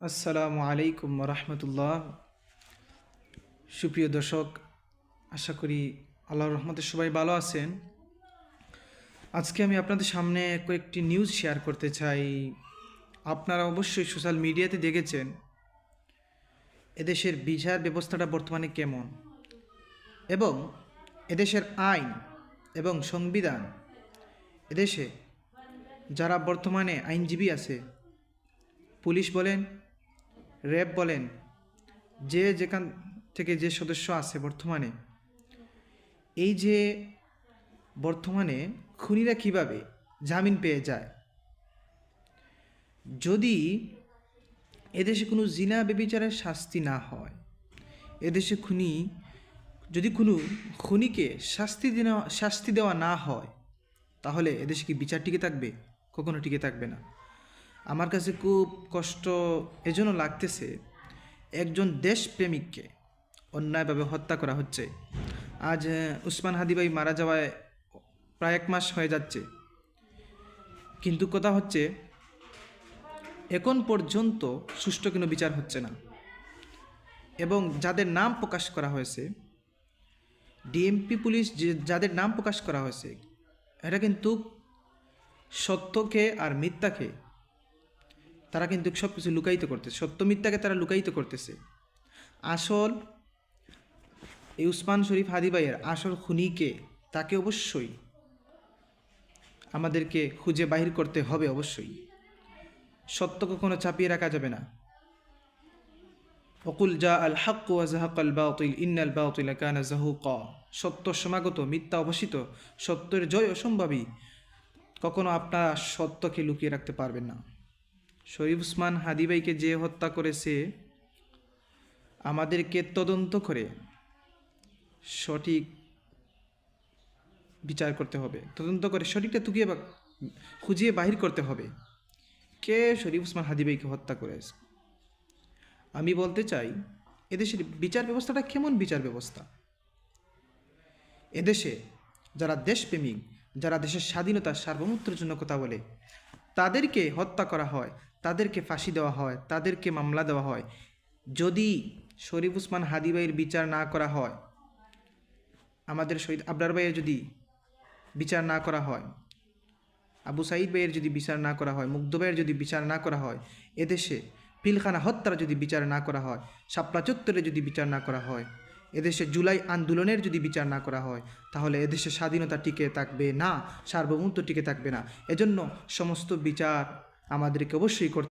আসসালামু আলাইকুম রহমতুল্লাহ। সুপ্রিয় দর্শক, আশা করি আল্লাহর রহমতে সবাই ভালো আছেন। আজকে আমি আপনাদের সামনে কয়েকটি নিউজ শেয়ার করতে চাই। আপনারা অবশ্যই সোশ্যাল মিডিয়াতে দেখেছেন এদেশের বিচার ব্যবস্থাটা বর্তমানে কেমন, এবং এদেশের আইন এবং সংবিধান, এদেশে যারা বর্তমানে আইনজীবী আছে, পুলিশ বলেন, র্যাব বলেন, যেখান থেকে যে সদস্য আছে বর্তমানে, এই যে বর্তমানে খুনিরা কিভাবে জামিন পেয়ে যায়, যদি এদেশে কোনো জিনা ব্যভিচারের শাস্তি না হয়, এদেশে যদি কোনো খুনিকে শাস্তি দেওয়া না হয়, তাহলে এদেশে কি বিচার টিকে থাকবে? কখনো টিকে থাকবে না। আমার কাছে খুব কষ্ট এজন্য লাগতেছে, একজন দেশপ্রেমিককে অন্যায়ভাবে হত্যা করা হচ্ছে। আজ উসমান হাদি ভাই মারা যাওয়ায় প্রায় 1 মাস হয়ে যাচ্ছে, কিন্তু কথা হচ্ছে এখন পর্যন্ত সুষ্ঠু কোনো বিচার হচ্ছে না। এবং যাদের নাম প্রকাশ করা হয়েছে, ডিএমপি পুলিশ যাদের নাম প্রকাশ করা হয়েছে, এটা কিন্তু সত্যকে আর মিথ্যাকে তারা কিন্তু সব কিছু লুকায়িত করতেছে, সত্য মিথ্যাকে তারা লুকায়িত করতেছে। আসল এই উসমান শরীফ হাদি ভাইয়ের আসল খুনিকে, তাকে অবশ্যই আমাদেরকে খুঁজে বাহির করতে হবে। অবশ্যই সত্য কখনো চাপিয়ে রাখা যাবে না। ওকুল জা আল হক ওয়া যাহাকাল বাতিল ইন্নাল বাতিলা কানা যাহুকা। সত্য সমাগত, মিথ্যা অবসিত, সত্যের জয় অসম্ভবী। কখনো আপনারা সত্যকে লুকিয়ে রাখতে পারবেন না। শরীফ উসমান হাদি ভাইকে যে হত্যা করেছে, আমাদেরকে তদন্ত করে সঠিক বিচার করতে হবে। তদন্ত করে সঠিকটা খুঁজিয়ে বাহির করতে হবে কে শরীফ উসমান হাদি ভাইকে হত্যা করেছে। আমি বলতে চাই, এদেশের বিচার ব্যবস্থাটা কেমন বিচার ব্যবস্থা? এদেশে যারা দেশপ্রেমিক, যারা দেশের স্বাধীনতা সার্বভৌমত্বের জন্য কথা বলে, তাদেরকে হত্যা করা হয়, তাদেরকে ফাঁসি দেওয়া হয়, তাদেরকে মামলা দেওয়া হয়। যদি শরীফ উসমান হাদি ভাইয়ের বিচার না করা হয়, আমাদের শহীদ আবরার ভাইয়ের যদি বিচার না করা হয়, আবু সাঈদ ভাইয়ের যদি বিচার না করা হয়, মুগ্ধ ভাইয়ের যদি বিচার না করা হয়, এদেশে পিলখানা হত্যার যদি বিচার না করা হয়, শাপলা চত্বরে যদি বিচার না করা হয়, এদেশে জুলাই আন্দোলনের যদি বিচার না করা হয়, তাহলে এদেশে স্বাধীনতা টিকে থাকবে না, সার্বভৌমত্ব টিকে থাকবে না। এজন্য সমস্ত বিচার আমাদেরকে অবশ্যই করতে